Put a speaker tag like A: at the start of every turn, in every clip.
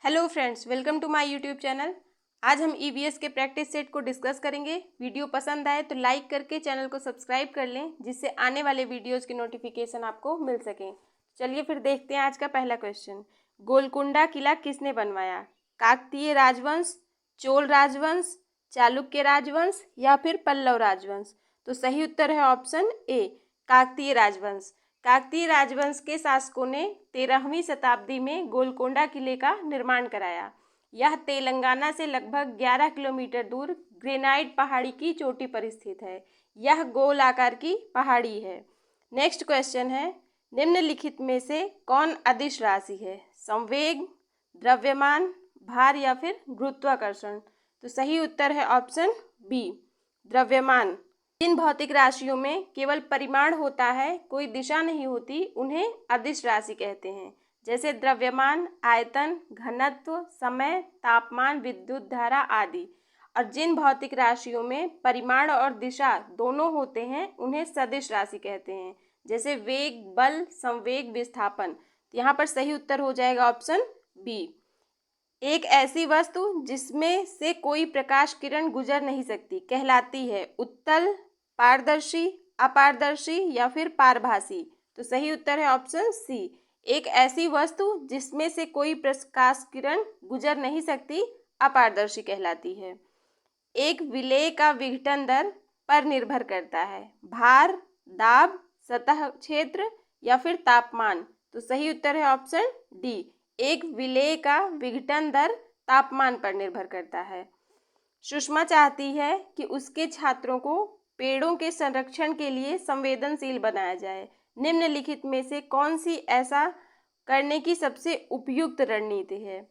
A: Hello friends, welcome to my YouTube channel. आज हम EVS के प्रैक्टिस सेट को डिस्कस करेंगे। वीडियो पसंद आए तो लाइक करके चैनल को सब्सक्राइब कर लें, जिससे आने वाले वीडियोस की नोटिफिकेशन आपको मिल सकें। चलिए फिर देखते हैं आज का पहला क्वेश्चन। गोलकुंडा किला किसने बनवाया? काकतीय राजवंश, चोल राजवंश, चालुक्य राजवंश या फिर पल्लव राजवंश? तो सही उत्तर है ऑप्शन ए, काकतीय राजवंश। काकतीय राजवंश के शासकों ने 13वीं शताब्दी में गोलकोंडा किले का निर्माण कराया। यह तेलंगाना से लगभग 11 किलोमीटर दूर ग्रेनाइट पहाड़ी की चोटी पर स्थित है। यह गोल आकार की पहाड़ी है। नेक्स्ट क्वेश्चन है, निम्नलिखित में से कौन अदिश राशि है? संवेग, द्रव्यमान, भार या फिर गुरुत्वाकर्षण? तो सही उत्तर है ऑप्शन बी, द्रव्यमान। जिन भौतिक राशियों में केवल परिमाण होता है, कोई दिशा नहीं होती, उन्हें अदिश राशि कहते हैं। जैसे द्रव्यमान, आयतन, घनत्व, समय, तापमान, विद्युत धारा आदि। और जिन भौतिक राशियों में परिमाण और दिशा दोनों होते हैं, उन्हें सदिश राशि कहते हैं। जैसे वेग, बल, संवेग, विस्थापन। यहाँ पर सही उत्तर हो जाएगा ऑप्शन बी। एक ऐसी वस्तु जिसमें से कोई प्रकाश किरण गुजर नहीं सकती कहलाती है उत्तल, पारदर्शी, अपारदर्शी या फिर पारभासी? तो सही उत्तर है ऑप्शन सी, एक ऐसी वस्तु जिसमें से कोई प्रकाश किरण गुजर नहीं सकती अपारदर्शी कहलाती है। एक विलेय का विघटन दर पर निर्भर करता है भार, दाब, सतह क्षेत्र या फिर तापमान? तो सही उत्तर है ऑप्शन डी, एक विलेय का विघटन दर तापमान पर निर्भर करता है। सुषमा चाहती है कि उसके छात्रों को पेड़ों के संरक्षण के लिए संवेदनशील बनाया जाए। निम्नलिखित में से कौन सी ऐसा करने की सबसे उपयुक्त रणनीति है?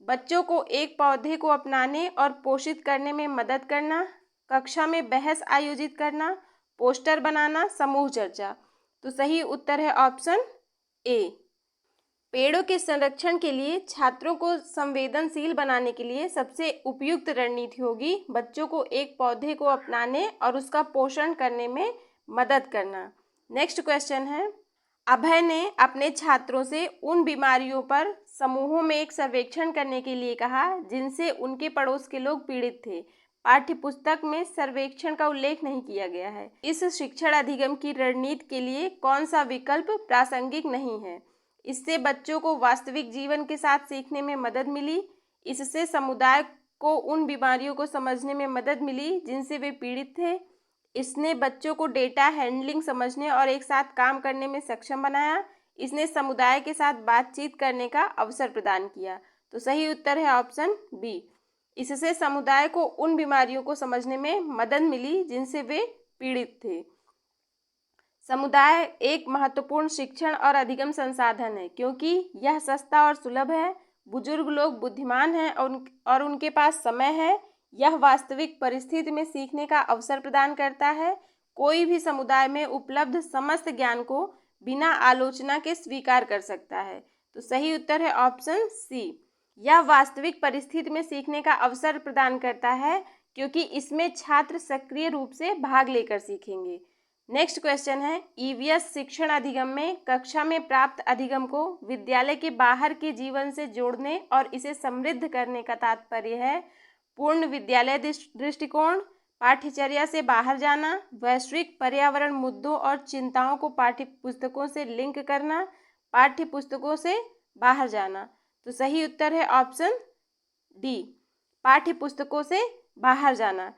A: बच्चों को एक पौधे को अपनाने और पोषित करने में मदद करना, कक्षा में बहस आयोजित करना, पोस्टर बनाना, समूह चर्चा? तो सही उत्तर है ऑप्शन ए। पेड़ों के संरक्षण के लिए छात्रों को संवेदनशील बनाने के लिए सबसे उपयुक्त रणनीति होगी बच्चों को एक पौधे को अपनाने और उसका पोषण करने में मदद करना। नेक्स्ट क्वेश्चन है, अभय ने अपने छात्रों से उन बीमारियों पर समूहों में एक सर्वेक्षण करने के लिए कहा जिनसे उनके पड़ोस के लोग पीड़ित थे। पाठ्यपुस्तक में सर्वेक्षण का उल्लेख नहीं किया गया है। इस शिक्षण अधिगम की रणनीति के लिए कौन सा विकल्प प्रासंगिक नहीं है? इससे बच्चों को वास्तविक जीवन के साथ सीखने में मदद मिली। इससे समुदाय को उन बीमारियों को समझने में मदद मिली जिनसे वे पीड़ित थे। इसने बच्चों को डेटा हैंडलिंग समझने और एक साथ काम करने में सक्षम बनाया। इसने समुदाय के साथ बातचीत करने का अवसर प्रदान किया। तो सही उत्तर है ऑप्शन बी, इससे समुदाय को उन बीमारियों को समझने में मदद मिली जिनसे वे पीड़ित थे। समुदाय एक महत्वपूर्ण शिक्षण और अधिगम संसाधन है क्योंकि यह सस्ता और सुलभ है। बुजुर्ग लोग बुद्धिमान हैं और उनके पास समय है। यह वास्तविक परिस्थिति में सीखने का अवसर प्रदान करता है। कोई भी समुदाय में उपलब्ध समस्त ज्ञान को बिना आलोचना के स्वीकार कर सकता है। तो सही उत्तर है ऑप्शन सी, यह वास्तविक परिस्थिति में सीखने का अवसर प्रदान करता है क्योंकि इसमें छात्र सक्रिय रूप से भाग लेकर सीखेंगे। नेक्स्ट क्वेश्चन है, ईवीएस शिक्षण अधिगम में कक्षा में प्राप्त अधिगम को विद्यालय के बाहर के जीवन से जोड़ने और इसे समृद्ध करने का तात्पर्य है पूर्ण विद्यालय दृष्टिकोण, पाठ्यचर्या से बाहर जाना, वैश्विक पर्यावरण मुद्दों और चिंताओं को पाठ्यपुस्तकों से लिंक करना, पाठ्यपुस्तकों से बाहर जाना? तो सही उत्तर है ऑप्शन डी, पाठ्यपुस्तकों से बाहर जाना,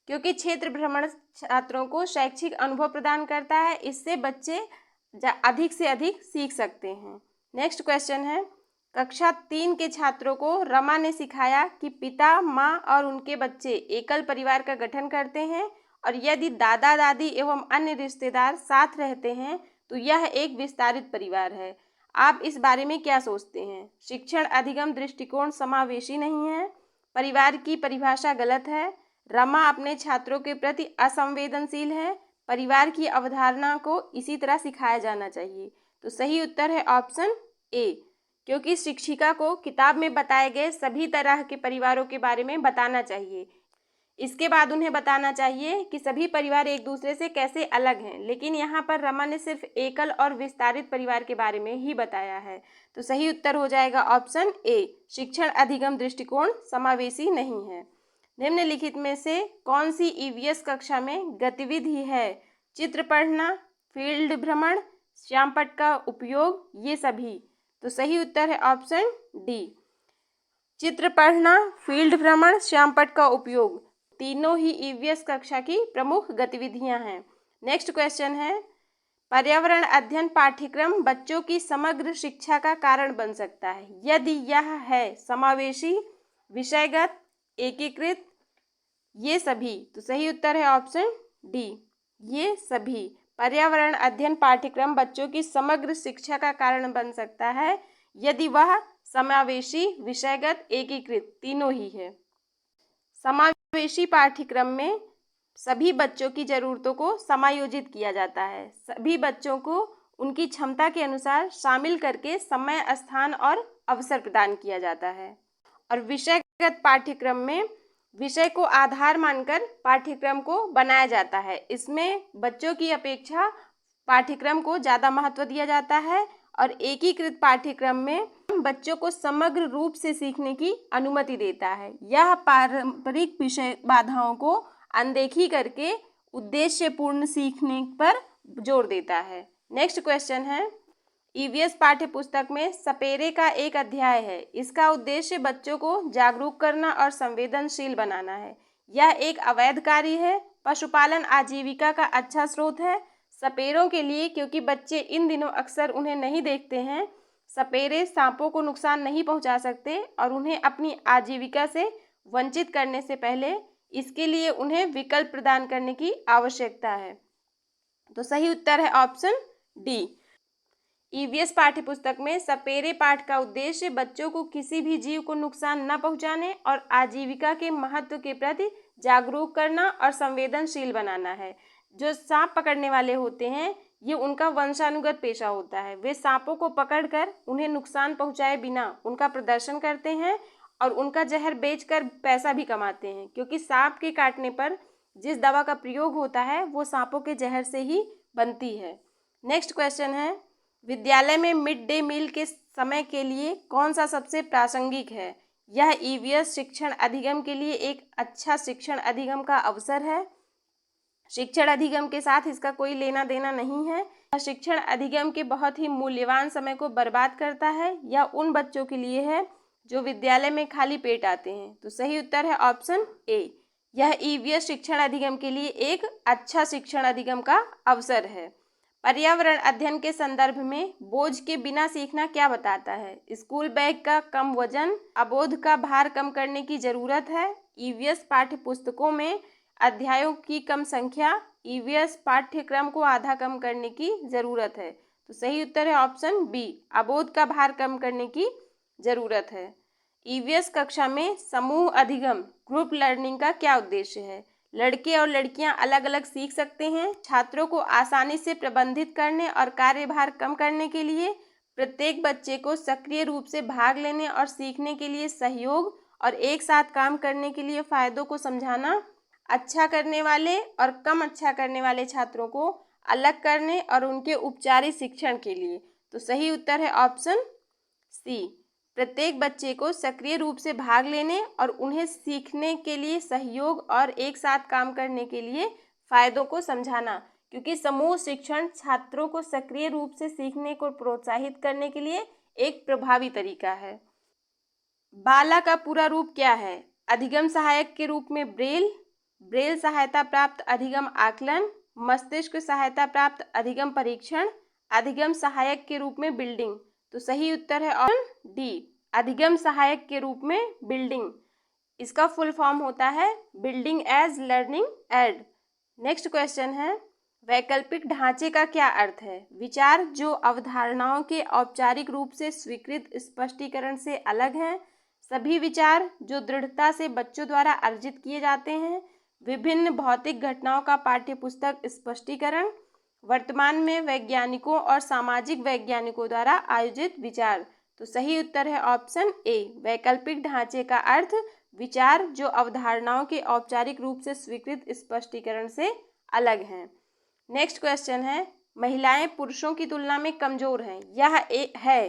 A: क्योंकि क्षेत्र भ्रमण छात्रों को शैक्षिक अनुभव प्रदान करता है। इससे बच्चे अधिक से अधिक सीख सकते हैं। नेक्स्ट क्वेश्चन है, कक्षा 3 के छात्रों को रमा ने सिखाया कि पिता, माँ और उनके बच्चे एकल परिवार का गठन करते हैं और यदि दादा दादी एवं अन्य रिश्तेदार साथ रहते हैं तो यह एक विस्तारित परिवार है। आप इस बारे में क्या सोचते हैं? शिक्षण अधिगम दृष्टिकोण समावेशी नहीं है। परिवार की परिभाषा गलत है। रमा अपने छात्रों के प्रति असंवेदनशील है। परिवार की अवधारणा को इसी तरह सिखाया जाना चाहिए। तो सही उत्तर है ऑप्शन ए, क्योंकि शिक्षिका को किताब में बताए गए सभी तरह के परिवारों के बारे में बताना चाहिए। इसके बाद उन्हें बताना चाहिए कि सभी परिवार एक दूसरे से कैसे अलग हैं, लेकिन यहाँ पर रमा ने सिर्फ एकल और विस्तारित परिवार के बारे में ही बताया है। तो सही उत्तर हो जाएगा ऑप्शन ए, शिक्षण अधिगम दृष्टिकोण समावेशी नहीं है। निम्नलिखित में से कौन सी ईवीएस कक्षा में गतिविधि है? चित्र पढ़ना, फील्ड भ्रमण, श्यामपट्ट का उपयोग, ये सभी। तो सही उत्तर है ऑप्शन डी, चित्र पढ़ना, फील्ड भ्रमण, श्यामपट्ट का उपयोग, तीनों ही ईवीएस कक्षा की प्रमुख गतिविधियां हैं। नेक्स्ट क्वेश्चन है, पर्यावरण अध्ययन पाठ्यक्रम बच्चों की समग्र शिक्षा का कारण बन सकता है यदि यह है समावेशी, विषयगत, एकीकृत, ये सभी। तो सही उत्तर है ऑप्शन डी, ये सभी। पर्यावरण अध्ययन पाठ्यक्रम बच्चों की समग्र शिक्षा का कारण बन सकता है यदि वह समावेशी, विषयगत, एकीकृत, तीनों ही है। समावेशी पाठ्यक्रम में सभी बच्चों की ज़रूरतों को समायोजित किया जाता है। सभी बच्चों को उनकी क्षमता के अनुसार शामिल करके समय, स्थान और अवसर प्रदान किया जाता है। और विषयगत पाठ्यक्रम में विषय को आधार मानकर पाठ्यक्रम को बनाया जाता है। इसमें बच्चों की अपेक्षा पाठ्यक्रम को ज़्यादा महत्व दिया जाता है। और एकीकृत पाठ्यक्रम में बच्चों को समग्र रूप से सीखने की अनुमति देता है। यह पारंपरिक विषय बाधाओं को अनदेखी करके उद्देश्यपूर्ण सीखने पर जोर देता है। नेक्स्ट क्वेश्चन है, ईवीएस पाठ्य पुस्तक में सपेरे का एक अध्याय है। इसका उद्देश्य बच्चों को जागरूक करना और संवेदनशील बनाना है। यह एक अवैध कार्य है। पशुपालन आजीविका का अच्छा स्रोत है सपेरों के लिए, क्योंकि बच्चे इन दिनों अक्सर उन्हें नहीं देखते हैं। सपेरे सांपों को नुकसान नहीं पहुंचा सकते और उन्हें अपनी आजीविका से वंचित करने से पहले इसके लिए उन्हें विकल्प प्रदान करने की आवश्यकता है। तो सही उत्तर है ऑप्शन डी। ईवीएस पाठ्यपुस्तक में सपेरे पाठ का उद्देश्य बच्चों को किसी भी जीव को नुकसान न पहुंचाने और आजीविका के महत्व के प्रति जागरूक करना और संवेदनशील बनाना है। जो सांप पकड़ने वाले होते हैं ये उनका वंशानुगत पेशा होता है। वे सांपों को पकड़कर उन्हें नुकसान पहुंचाए बिना उनका प्रदर्शन करते हैं और उनका जहर बेचकर पैसा भी कमाते हैं, क्योंकि सांप के काटने पर जिस दवा का प्रयोग होता है वो सांपों के जहर से ही बनती है। नेक्स्ट क्वेश्चन है, विद्यालय में मिड डे मील के समय के लिए कौन सा सबसे प्रासंगिक है? यह ईवीएस शिक्षण अधिगम के लिए एक अच्छा शिक्षण अधिगम का अवसर है। शिक्षण अधिगम के साथ इसका कोई लेना देना नहीं है। यह शिक्षण अधिगम के बहुत ही मूल्यवान समय को बर्बाद करता है। यह उन बच्चों के लिए है जो विद्यालय में खाली पेट आते हैं। तो सही उत्तर है ऑप्शन ए, यह ईवीएस शिक्षण अधिगम के लिए एक अच्छा शिक्षण अधिगम का अवसर है। पर्यावरण अध्ययन के संदर्भ में बोझ के बिना सीखना क्या बताता है? स्कूल बैग का कम वजन, अबोध का भार कम करने की जरूरत है, ईवीएस पाठ्य पुस्तकों में अध्यायों की कम संख्या, ईवीएस पाठ्यक्रम को आधा कम करने की जरूरत है। तो सही उत्तर है ऑप्शन बी, अबोध का भार कम करने की जरूरत है। ईवीएस कक्षा में समूह अधिगम ग्रुप लर्निंग का क्या उद्देश्य है? लड़के और लड़कियां अलग अलग सीख सकते हैं। छात्रों को आसानी से प्रबंधित करने और कार्यभार कम करने के लिए प्रत्येक बच्चे को सक्रिय रूप से भाग लेने और सीखने के लिए सहयोग और एक साथ काम करने के लिए फायदों को समझाना, अच्छा करने वाले और कम अच्छा करने वाले छात्रों को अलग करने और उनके उपचारित शिक्षण के लिए। तो सही उत्तर है ऑप्शन सी, प्रत्येक बच्चे को सक्रिय रूप से भाग लेने और उन्हें सीखने के लिए सहयोग और एक साथ काम करने के लिए फायदों को समझाना, क्योंकि समूह शिक्षण छात्रों को सक्रिय रूप से सीखने को प्रोत्साहित करने के लिए एक प्रभावी तरीका है। बाला का पूरा रूप क्या है? अधिगम सहायक के रूप में ब्रेल, ब्रेल सहायता प्राप्त अधिगम आकलन, मस्तिष्क सहायता प्राप्त अधिगम परीक्षण, अधिगम सहायक के रूप में बिल्डिंग। तो सही उत्तर है ऑप्शन डी, अधिगम सहायक के रूप में बिल्डिंग। इसका फुल फॉर्म होता है building as learning aid. Next question है, वैकल्पिक ढांचे का क्या अर्थ है? विचार जो अवधारणाओं के औपचारिक रूप से स्वीकृत स्पष्टीकरण से अलग हैं, सभी विचार जो दृढ़ता से बच्चों द्वारा अर्जित किए जाते हैं, विभिन्न भौतिक घटनाओं का पाठ्यपुस्तक स्पष्टीकरण, वर्तमान में वैज्ञानिकों और सामाजिक वैज्ञानिकों द्वारा आयोजित विचार। तो सही उत्तर है ऑप्शन ए, वैकल्पिक ढांचे का अर्थ विचार जो अवधारणाओं के औपचारिक रूप से स्वीकृत स्पष्टीकरण से अलग हैं। नेक्स्ट क्वेश्चन है, महिलाएं पुरुषों की तुलना में कमजोर हैं, यह है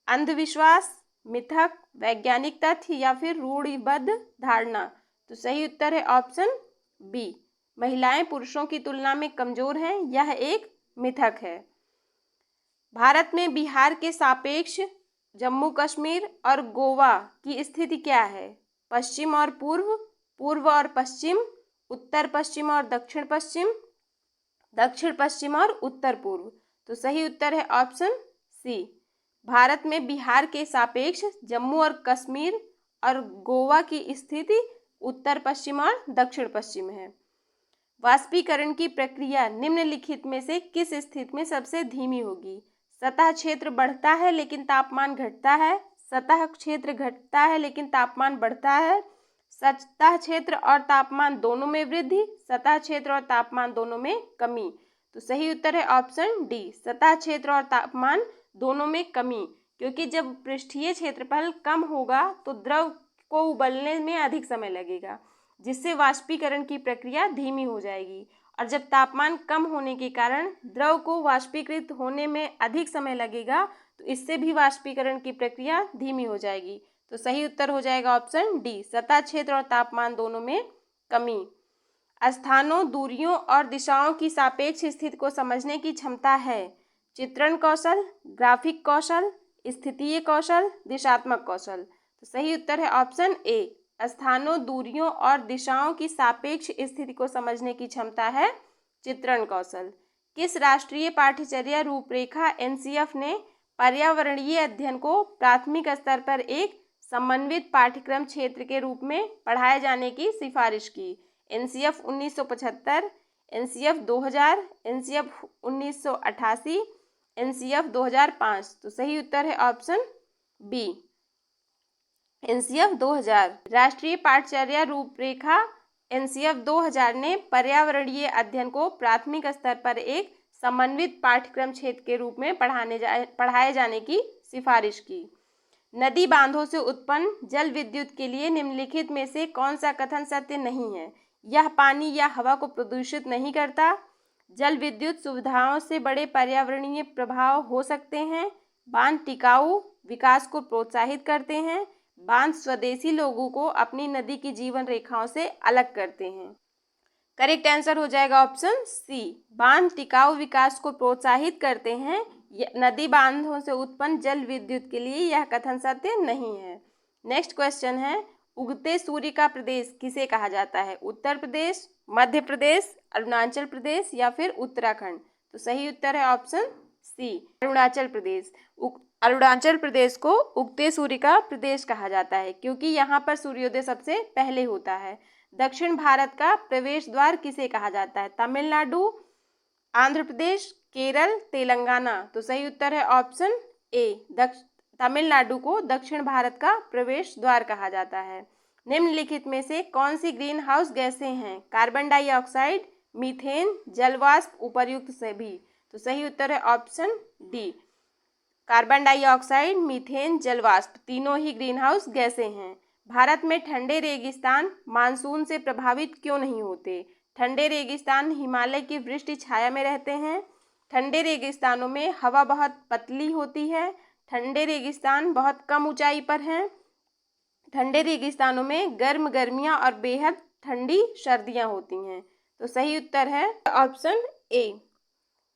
A: अंधविश्वास, मिथक, वैज्ञानिक तथ्य या फिर रूढ़िबद्ध धारणा। तो सही उत्तर है ऑप्शन बी, महिलाएं पुरुषों की तुलना में कमजोर हैं, यह एक मिथक है। भारत में बिहार के सापेक्ष जम्मू कश्मीर और गोवा की स्थिति क्या है? पश्चिम और पूर्व, पूर्व और पश्चिम, उत्तर पश्चिम और दक्षिण पश्चिम, दक्षिण पश्चिम और उत्तर पूर्व। तो सही उत्तर है ऑप्शन सी, भारत में बिहार के सापेक्ष जम्मू और कश्मीर और गोवा की स्थिति उत्तर पश्चिम और दक्षिण पश्चिम है। वाष्पीकरण की प्रक्रिया निम्नलिखित में से किस स्थिति में सबसे धीमी होगी? सतह क्षेत्र बढ़ता है लेकिन तापमान घटता है, सतह क्षेत्र घटता है लेकिन तापमान बढ़ता है, सतह क्षेत्र और तापमान दोनों में वृद्धि, सतह क्षेत्र और तापमान दोनों में कमी। तो सही उत्तर है ऑप्शन डी, सतह क्षेत्र और तापमान दोनों में कमी, क्योंकि जब पृष्ठीय क्षेत्रफल कम होगा तो द्रव को उबलने में अधिक समय लगेगा, जिससे वाष्पीकरण की प्रक्रिया धीमी हो जाएगी, और जब तापमान कम होने के कारण द्रव को वाष्पीकृत होने में अधिक समय लगेगा तो इससे भी वाष्पीकरण की प्रक्रिया धीमी हो जाएगी। तो सही उत्तर हो जाएगा ऑप्शन डी, सतह क्षेत्र और तापमान दोनों में कमी। स्थानों, दूरियों और दिशाओं की सापेक्ष स्थिति को समझने की क्षमता है चित्रण कौशल, ग्राफिक कौशल, स्थितीय कौशल, दिशात्मक कौशल। तो सही उत्तर है ऑप्शन ए, स्थानों, दूरियों और दिशाओं की सापेक्ष स्थिति को समझने की क्षमता है चित्रण कौशल। किस राष्ट्रीय पाठ्यचर्या रूपरेखा एनसीएफ ने पर्यावरणीय अध्ययन को प्राथमिक स्तर पर एक समन्वित पाठ्यक्रम क्षेत्र के रूप में पढ़ाए जाने की सिफारिश की? NCF 1975, NCF 2000, NCF 1988, NCF 2005। तो सही उत्तर है ऑप्शन बी, एनसीएफ 2000। राष्ट्रीय पाठ्यचर्या रूपरेखा एनसीएफ 2000 ने पर्यावरणीय अध्ययन को प्राथमिक स्तर पर एक समन्वित पाठ्यक्रम क्षेत्र के रूप में पढ़ाए जाने की सिफारिश की। नदी बांधों से उत्पन्न जल विद्युत के लिए निम्नलिखित में से कौन सा कथन सत्य नहीं है? यह पानी या हवा को प्रदूषित नहीं करता, जल विद्युत सुविधाओं से बड़े पर्यावरणीय प्रभाव हो सकते हैं, बांध टिकाऊ विकास को प्रोत्साहित करते हैं, बांध स्वदेशी लोगों को अपनी नदी की जीवन रेखाओं से अलग करते हैं। करेक्ट आंसर हो जाएगा ऑप्शन सी, बांध टिकाऊ विकास को प्रोत्साहित करते हैं। नदी बांधों से उत्पन्न जल विद्युत के लिए यह कथन सत्य नहीं है। नेक्स्ट क्वेश्चन है, उगते सूर्य का प्रदेश किसे कहा जाता है? उत्तर प्रदेश, मध्य प्रदेश, अरुणाचल प्रदेश या फिर उत्तराखंड? तो सही उत्तर है ऑप्शन सी, अरुणाचल प्रदेश। अरुणाचल प्रदेश को उगते सूर्य का प्रदेश कहा जाता है क्योंकि यहाँ पर सूर्योदय सबसे पहले होता है। दक्षिण भारत का प्रवेश द्वार किसे कहा जाता है? तमिलनाडु, आंध्र प्रदेश, केरल, तेलंगाना। तो सही उत्तर है ऑप्शन ए, तमिलनाडु को दक्षिण भारत का प्रवेश द्वार कहा जाता है। निम्नलिखित में से कौन सी ग्रीन हाउस गैसें हैं? कार्बन डाइऑक्साइड, मीथेन, जलवाष्प, उपर्युक्त सभी। तो सही उत्तर है option D, carbon dioxide, methane, जलवाष्प तीनों ही ग्रीन हाउस गैसें हैं। भारत में ठंडे रेगिस्तान मानसून से प्रभावित क्यों नहीं होते? ठंडे रेगिस्तान हिमालय की वृष्टि छाया में रहते हैं, ठंडे रेगिस्तानों में हवा बहुत पतली होती है, ठंडे रेगिस्तान बहुत कम ऊंचाई पर हैं, ठंडे रेगिस्तानों में गर्म गर्मियां और बेहद ठंडी सर्दियां होती हैं। तो सही उत्तर है ऑप्शन ए,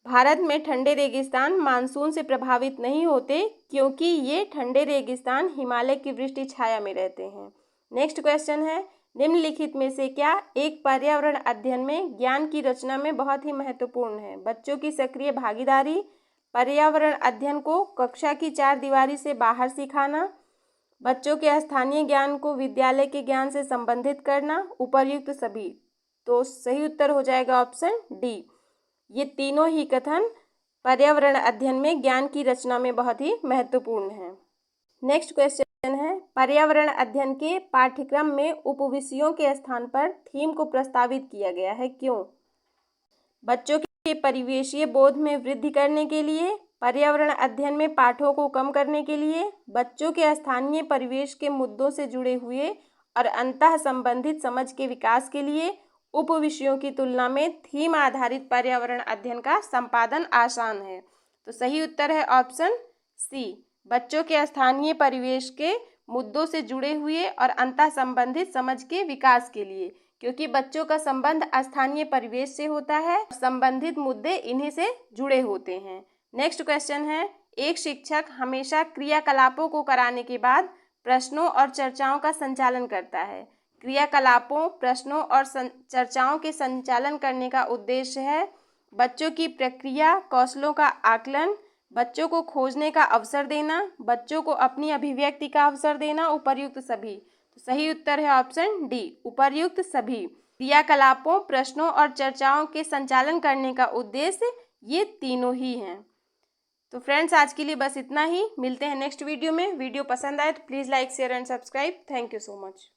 A: भारत में ठंडे रेगिस्तान मानसून से प्रभावित नहीं होते क्योंकि ये ठंडे रेगिस्तान हिमालय की वृष्टि छाया में रहते हैं। नेक्स्ट क्वेश्चन है, निम्नलिखित में से क्या एक पर्यावरण अध्ययन में ज्ञान की रचना में बहुत ही महत्वपूर्ण है? बच्चों की सक्रिय भागीदारी, पर्यावरण अध्ययन को कक्षा की चार दीवारी से बाहर सिखाना, बच्चों के स्थानीय ज्ञान को विद्यालय के ज्ञान से संबंधित करना, उपर्युक्त सभी। तो सही उत्तर हो जाएगा ऑप्शन डी, ये तीनों ही कथन पर्यावरण अध्ययन में ज्ञान की रचना में बहुत ही महत्वपूर्ण है। नेक्स्ट क्वेश्चन है, पर्यावरण अध्ययन के पाठ्यक्रम में उपविषयों के स्थान पर थीम को प्रस्तावित किया गया है, क्यों? बच्चों के परिवेशीय बोध में वृद्धि करने के लिए, पर्यावरण अध्ययन में पाठों को कम करने के लिए, बच्चों के स्थानीय परिवेश के मुद्दों से जुड़े हुए और अंतः संबंधित समझ के विकास के लिए उप विषयों की तुलना में थीम आधारित पर्यावरण अध्ययन का संपादन आसान है। तो सही उत्तर है ऑप्शन सी, बच्चों के स्थानीय परिवेश के मुद्दों से जुड़े हुए और अंतः संबंधित समझ के विकास के लिए, क्योंकि बच्चों का संबंध स्थानीय परिवेश से होता है, संबंधित मुद्दे इन्हीं से जुड़े होते हैं। नेक्स्ट क्वेश्चन है, एक शिक्षक हमेशा क्रियाकलापों को कराने के बाद प्रश्नों और चर्चाओं का संचालन करता है। क्रियाकलापों, प्रश्नों और चर्चाओं के संचालन करने का उद्देश्य है बच्चों की प्रक्रिया कौशलों का आकलन, बच्चों को खोजने का अवसर देना, बच्चों को अपनी अभिव्यक्ति का अवसर देना, उपर्युक्त सभी। तो सही उत्तर है ऑप्शन डी, उपर्युक्त सभी। क्रियाकलापों, प्रश्नों और चर्चाओं के संचालन करने का उद्देश्य ये तीनों ही हैं। तो फ्रेंड्स, आज के लिए बस इतना ही। मिलते हैं नेक्स्ट वीडियो में। वीडियो पसंद आए तो please like, share and subscribe. Thank you so much.